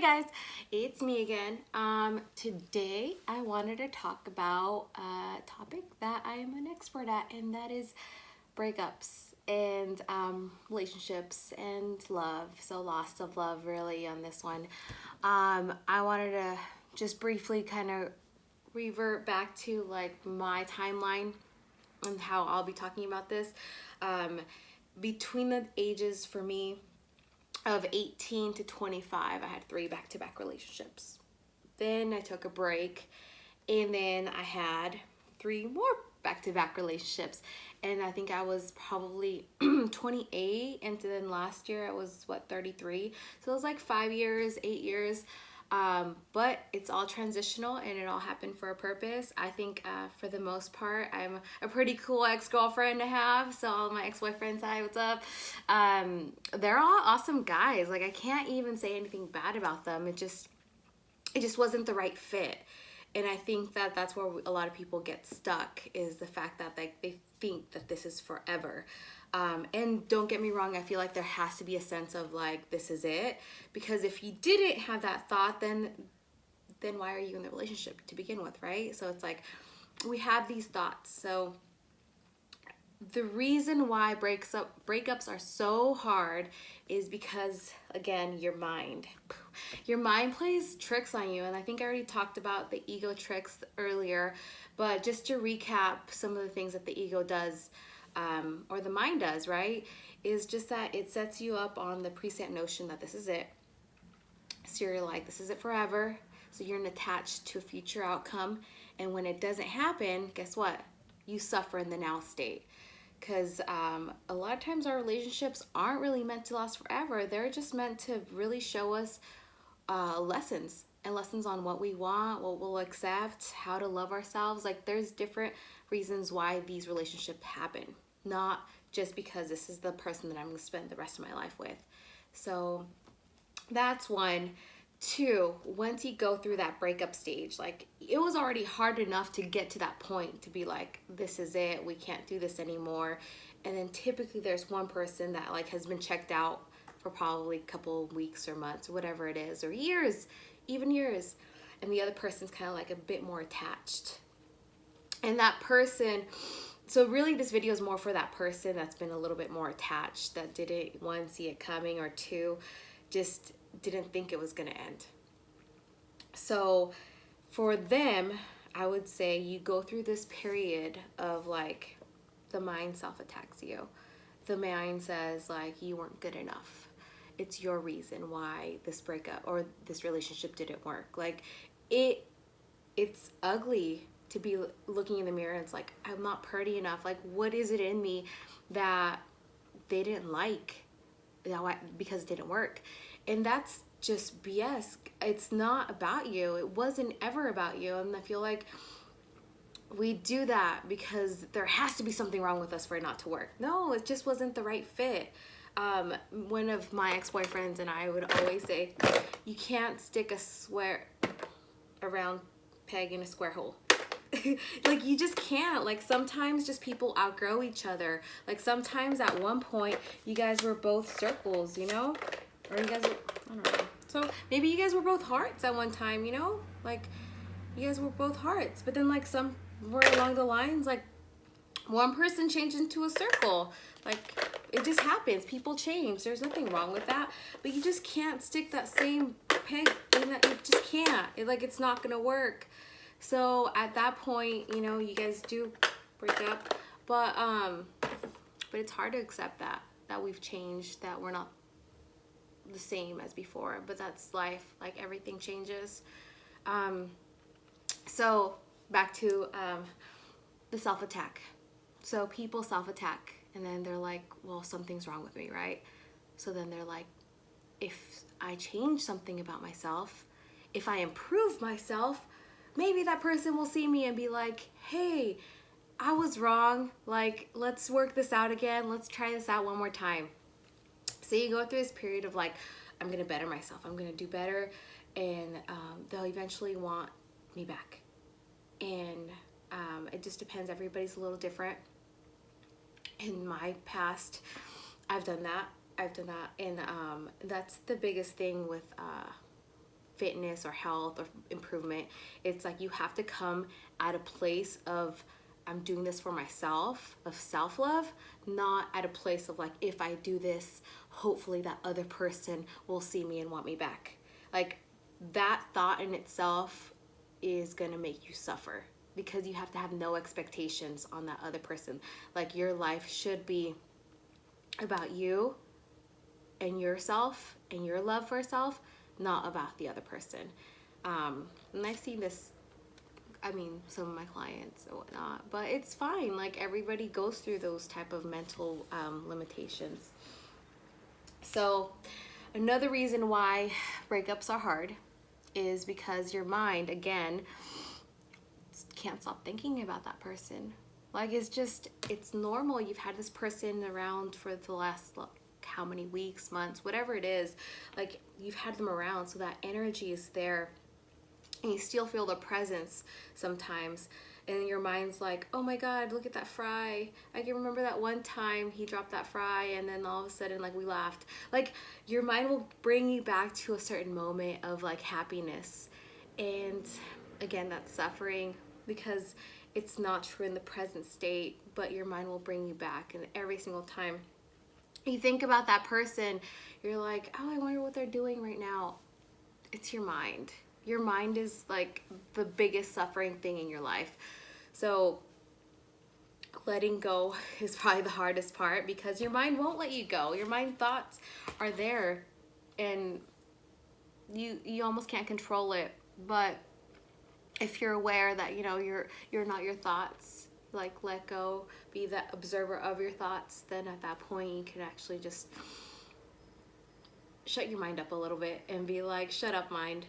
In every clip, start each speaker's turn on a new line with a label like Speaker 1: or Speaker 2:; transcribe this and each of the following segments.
Speaker 1: guys, it's me again. Today I wanted to talk about a topic that I am an expert at, and that is breakups and relationships and love. So loss of love really on this one. I wanted to just briefly kind of revert back to like my timeline and how I'll be talking about this. Um, Between the ages for me of 18 to 25, I had 3 back-to-back relationships. Then I took a break, and then I had 3 more back-to-back relationships. And I think I was probably 28, and then last year I was 33. So it was like 5 years, 8 years. But it's all transitional and it all happened for a purpose. I think for the most part, I'm a pretty cool ex-girlfriend to have. So all my ex-boyfriends, hi, what's up? They're all awesome guys. Like I can't even say anything bad about them. It just wasn't the right fit. And I think that that's where a lot of people get stuck, is the fact that like they think that this is forever. And don't get me wrong, I feel like there has to be a sense of like, this is it. Because if you didn't have that thought, then why are you in the relationship to begin with, right? So it's like, we have these thoughts. So the reason why breakups are so hard is because, again, your mind plays tricks on you. And I think I already talked about the ego tricks earlier, but just to recap some of the things that the ego does, or the mind does, right, is just that it sets you up on the preset notion that this is it. So you're like, this is it forever. So you're attached to a future outcome, and when it doesn't happen, guess what? You suffer in the now state. Because a lot of times our relationships aren't really meant to last forever. They're just meant to really show us lessons on what we want, what we'll accept, how to love ourselves. Like there's different reasons why these relationships happen, not just because this is the person that I'm going to spend the rest of my life with. So that's one. Two, once you go through that breakup stage, like it was already hard enough to get to that point to be like, this is it, we can't do this anymore. And then typically there's one person that like has been checked out for probably a couple of weeks or months or whatever it is, or years, even years. And the other person's kind of like a bit more attached. And that person, so really this video is more for that person that's been a little bit more attached, that didn't, one, see it coming, or two, just didn't think it was going to end. So for them, I would say you go through this period of like, the mind self-attacks you. The mind says like, you weren't good enough. It's your reason why this breakup or this relationship didn't work. Like it's ugly to be looking in the mirror and it's like, I'm not pretty enough. Like, what is it in me that they didn't like, because it didn't work? And that's just BS. It's not about you. It wasn't ever about you. And I feel like we do that because there has to be something wrong with us for it not to work. No, it just wasn't the right fit. One of my ex-boyfriends and I would always say, you can't stick a round peg in a square hole. Like you just can't. Like sometimes just people outgrow each other. Like sometimes at one point you guys were both circles, you know? Or you guys were, I don't know. So maybe you guys were both hearts at one time, you know? Like you guys were both hearts. But then like somewhere along the lines, like one person changed into a circle. Like it just happens. People change. There's nothing wrong with that. But you just can't stick that same peg in that. You just can't. It's not gonna work. So at that point, you know, you guys do break up. But it's hard to accept that we've changed, that we're not the same as before. But that's life. Like everything changes. So back to the self-attack. So people self-attack and then they're like, well, something's wrong with me, right? So then they're like, if I change something about myself, if I improve myself, maybe that person will see me and be like, hey, I was wrong. Like, let's work this out again. Let's try this out one more time. So you go through this period of like, I'm going to better myself. I'm going to do better. And they'll eventually want me back. And it just depends. Everybody's a little different. In my past, I've done that. And that's the biggest thing with fitness or health or improvement. It's like you have to come at a place of, I'm doing this for myself, of self-love, not at a place of like, if I do this, hopefully that other person will see me and want me back. Like, that thought in itself is gonna make you suffer, because you have to have no expectations on that other person. Like, your life should be about you and yourself and your love for yourself, not about the other person. And I've seen this, I mean, some of my clients and whatnot, but it's fine. Like, everybody goes through those type of mental limitations. So another reason why breakups are hard is because your mind, again, can't stop thinking about that person. Like, it's normal. You've had this person around for the last, how many weeks, months, whatever it is. Like, you've had them around, so that energy is there. And you still feel the presence sometimes. And your mind's like, oh my God, look at that fry. I can remember that one time he dropped that fry, and then all of a sudden, like, we laughed. Like, your mind will bring you back to a certain moment of like happiness. And again, that's suffering, because it's not true in the present state, but your mind will bring you back. And every single time you think about that person, you're like, oh, I wonder what they're doing right now. It's your mind. Your mind is like the biggest suffering thing in your life. So letting go is probably the hardest part, because your mind won't let you go. Your mind thoughts are there, and you almost can't control it. But if you're aware that, you know, you're not your thoughts, like, let go, be the observer of your thoughts, then at that point you can actually just shut your mind up a little bit and be like, shut up, mind.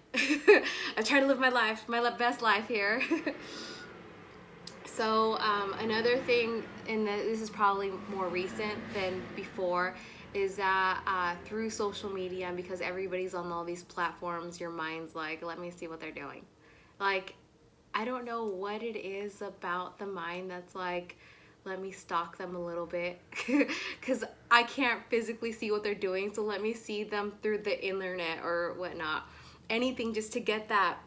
Speaker 1: I'm trying to live my life, my best life here. So another thing, and this is probably more recent than before, is that through social media, and because everybody's on all these platforms, your mind's like, let me see what they're doing. Like, I don't know what it is about the mind that's like, let me stalk them a little bit, because I can't physically see what they're doing, so let me see them through the internet or whatnot. Anything just to get that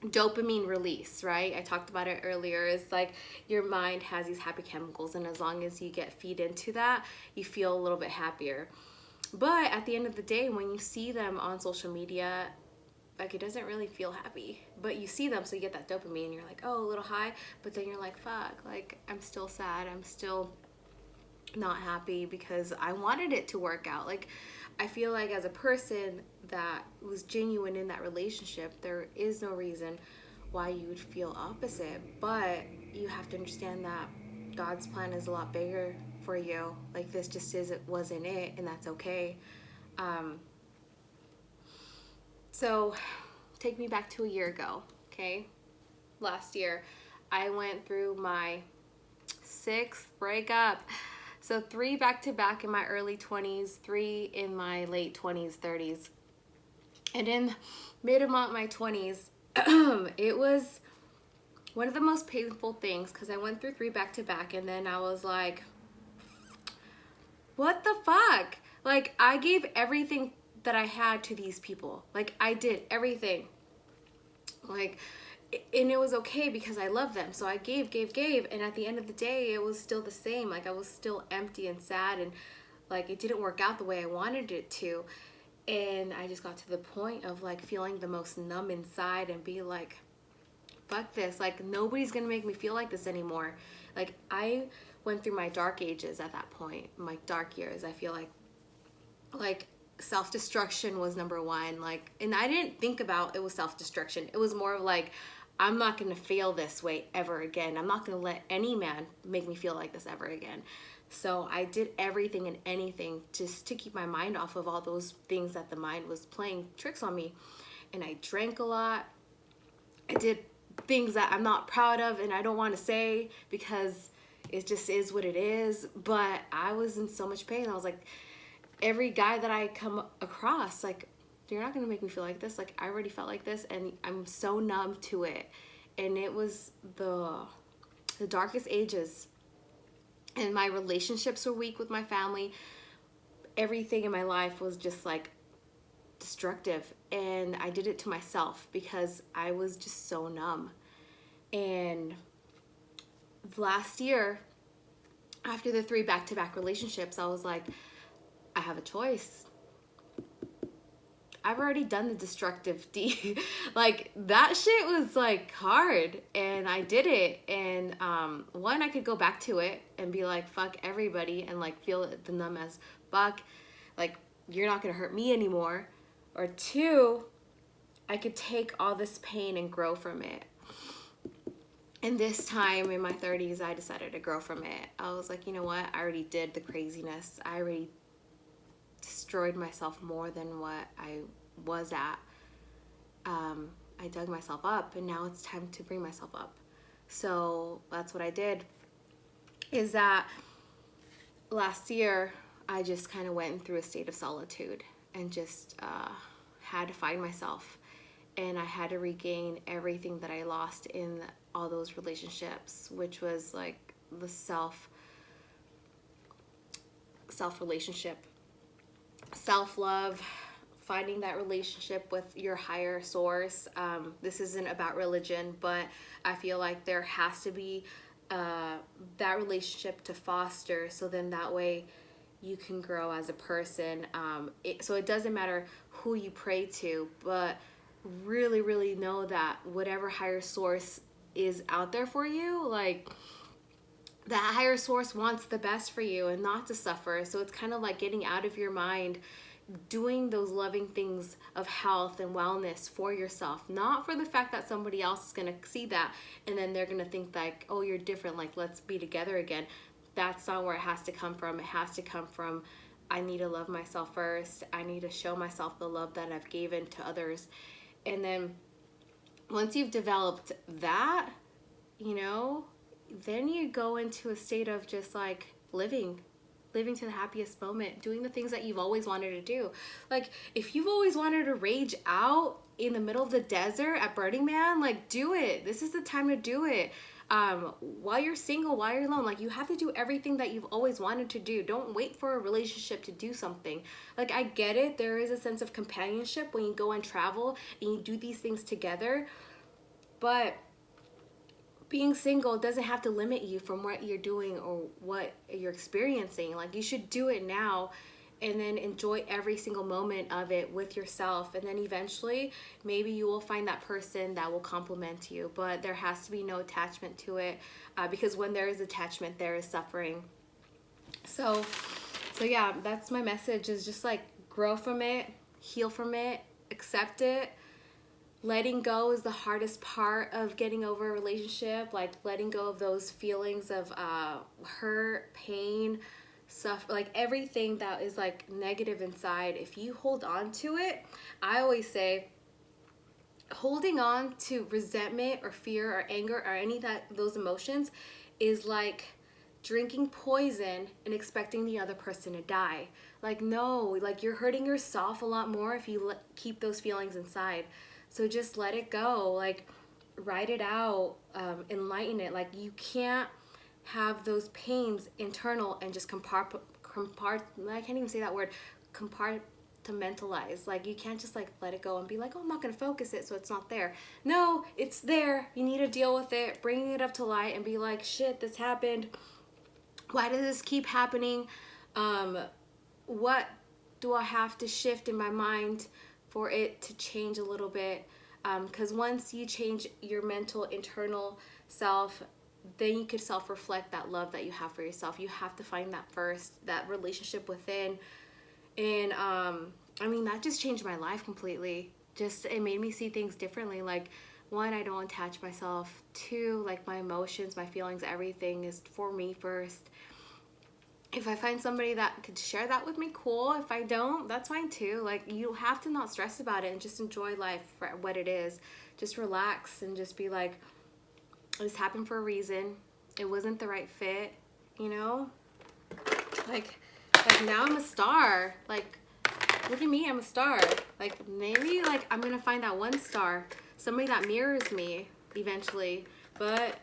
Speaker 1: dopamine release, right? I talked about it earlier. It's like your mind has these happy chemicals, and as long as you get feed into that, you feel a little bit happier. But at the end of the day, when you see them on social media, like, it doesn't really feel happy, but you see them, so you get that dopamine, and you're like, oh, a little high, but then you're like, fuck, like, I'm still sad, I'm still not happy, because I wanted it to work out. Like, I feel like as a person that was genuine in that relationship, there is no reason why you would feel opposite, but you have to understand that God's plan is a lot bigger for you. Like, this just wasn't it, and that's okay. So take me back to a year ago, okay? Last year, I went through my 6th breakup. So 3 back-to-back in my early 20s, 3 in my late 20s, 30s. And in mid of my 20s, it was one of the most painful things, because I went through 3 back-to-back, and then I was like, what the fuck? Like, I gave everything that I had to these people. Like, I did everything. Like, and it was okay because I love them. So I gave. And at the end of the day, it was still the same. Like, I was still empty and sad, and like, it didn't work out the way I wanted it to. And I just got to the point of like feeling the most numb inside and be like, fuck this. Like, nobody's gonna make me feel like this anymore. Like, I went through my dark ages at that point, my dark years. I feel like self-destruction was number one. Like, and I didn't think about it was self-destruction. It was more of like, I'm not gonna feel this way ever again. I'm not gonna let any man make me feel like this ever again. So I did everything and anything just to keep my mind off of all those things that the mind was playing tricks on me. And I drank a lot. I did things that I'm not proud of and I don't want to say, because it just is what it is. But I was in so much pain. I was like, every guy that I come across, like, you're not gonna make me feel like this. Like, I already felt like this, and I'm so numb to it. And it was the darkest ages. And my relationships were weak with my family. Everything in my life was just like destructive, and I did it to myself because I was just so numb. And last year, after the 3 back-to-back relationships, I was like, I have a choice. I've already done the destructive deed. Like, that shit was like hard, and I did it. And one, I could go back to it and be like, fuck everybody, and like feel the numb as fuck, like, you're not gonna hurt me anymore. Or 2, I could take all this pain and grow from it. And this time in my 30s, I decided to grow from it. I was like, you know what? I already did the craziness. I already destroyed myself more than what I was at. I dug myself up, and now it's time to bring myself up. So that's what I did, is that last year I just kind of went through a state of solitude and just had to find myself, and I had to regain everything that I lost in all those relationships, which was like the self relationship, self-love, finding that relationship with your higher source. This isn't about religion, but I feel like there has to be that relationship to foster, so then that way you can grow as a person. So it doesn't matter who you pray to, but really, really know that whatever higher source is out there for you, like, that higher source wants the best for you and not to suffer. So it's kind of like getting out of your mind, doing those loving things of health and wellness for yourself, not for the fact that somebody else is going to see that and then they're going to think like, oh, you're different, like, let's be together again. That's not where it has to come from. It has to come from, I need to love myself first. I need to show myself the love that I've given to others. And then once you've developed that, you know, then you go into a state of just like living to the happiest moment, doing the things that you've always wanted to do. Like, if you've always wanted to rage out in the middle of the desert at Burning Man, like, do it. This is the time to do it. While you're single, while you're alone, like, you have to do everything that you've always wanted to do. Don't wait for a relationship to do something. Like, I get it. There is a sense of companionship when you go and travel and you do these things together, but being single doesn't have to limit you from what you're doing or what you're experiencing. Like, you should do it now and then enjoy every single moment of it with yourself. And then eventually, maybe you will find that person that will complement you. But there has to be no attachment to it, because when there is attachment, there is suffering. So yeah, that's my message, is just like, grow from it, heal from it, accept it. Letting go is the hardest part of getting over a relationship. Like, letting go of those feelings of hurt, pain, stuff, like everything that is like negative inside. If you hold on to it, I always say, holding on to resentment or fear or anger or any of those emotions is like drinking poison and expecting the other person to die. Like, no, like, you're hurting yourself a lot more if you keep those feelings inside. So just let it go, like, write it out, enlighten it. Like, you can't have those pains internal and just I can't even say that word, compartmentalize. Like, you can't just like let it go and be like, oh, I'm not gonna focus it so it's not there. No, it's there. You need to deal with it, bringing it up to light and be like, shit, this happened. Why does this keep happening? What do I have to shift in my mind for it to change a little bit? Because once you change your mental internal self, then you could self-reflect that love that you have for yourself. You have to find that first, that relationship within. And I mean, that just changed my life completely. Just, it made me see things differently. Like, 1, I don't attach myself. 2, like, my emotions, my feelings, everything is for me first. If I find somebody that could share that with me, cool. If I don't, that's fine too. Like, you have to not stress about it and just enjoy life for what it is. Just relax and just be like, this happened for a reason. It wasn't the right fit, you know? Like now I'm a star. Like, look at me, I'm a star. Like, maybe, like, I'm gonna find that one star, somebody that mirrors me eventually. But,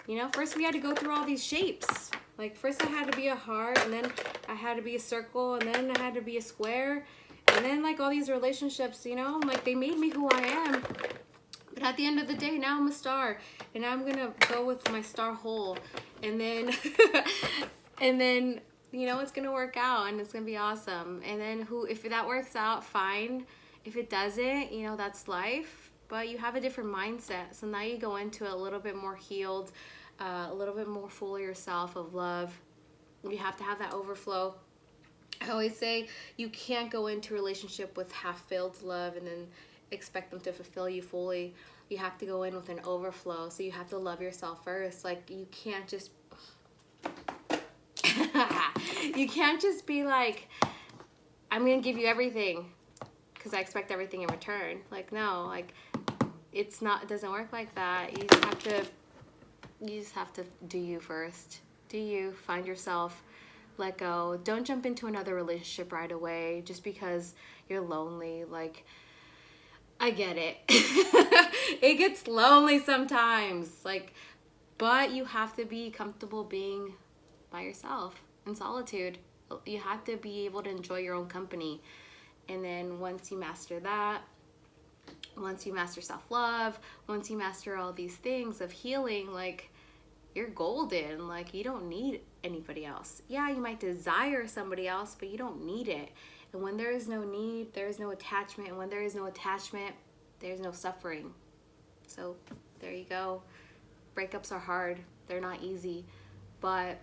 Speaker 1: you know, first we had to go through all these shapes. Like, first I had to be a heart, and then I had to be a circle, and then I had to be a square, And then like all these relationships, you know, like they made me who I am. But at the end of the day, now I'm a star, and I'm gonna go with my star hole, and then, and then, you know, it's gonna work out, and it's gonna be awesome. And then if that works out, fine. If it doesn't, you know, that's life. But you have a different mindset, so now you go into it a little bit more healed, a little bit more full of yourself, of love. You have to have that overflow. I always say you can't go into a relationship with half-filled love and then expect them to fulfill you fully. You have to go in with an overflow. So you have to love yourself first. Like you can't just you can't just be like, I'm gonna give you everything because I expect everything in return. Like no, like it doesn't work like that. You just have to do you first. Do you, find yourself, let go. Don't jump into another relationship right away just because you're lonely. Like, I get it. It gets lonely sometimes. Like, but you have to be comfortable being by yourself in solitude. You have to be able to enjoy your own company. And then once you master that, once you master self-love, once you master all these things of healing, like, you're golden. Like, you don't need anybody else. Yeah, you might desire somebody else, but you don't need it. And when there is no need, there is no attachment. And when there is no attachment, there's no suffering. So there you go. Breakups are hard. They're not easy. But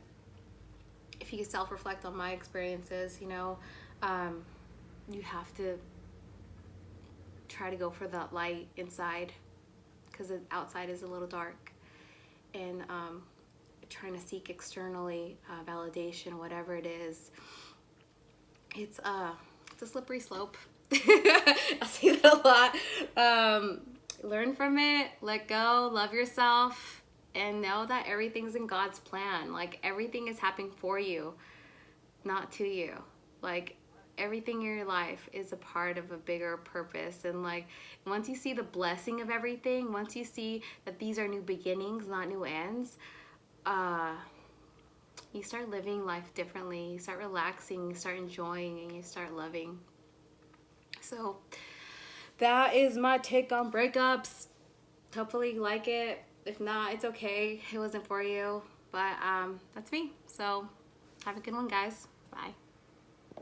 Speaker 1: if you self-reflect on my experiences, you know, you have to try to go for that light inside, because the outside is a little dark. And trying to seek externally validation, whatever it is, it's a slippery slope. I see that a lot. Learn from it, let go, love yourself, and know that everything's in God's plan. Like, everything is happening for you, not to you. Like, everything in your life is a part of a bigger purpose. And like, once you see the blessing of everything, once you see that these are new beginnings, not new ends, you start living life differently. You start relaxing, you start enjoying, and you start loving. So that is my take on breakups. Hopefully you like it. If not, it's okay. It wasn't for you. But that's me. So have a good one, guys. Bye.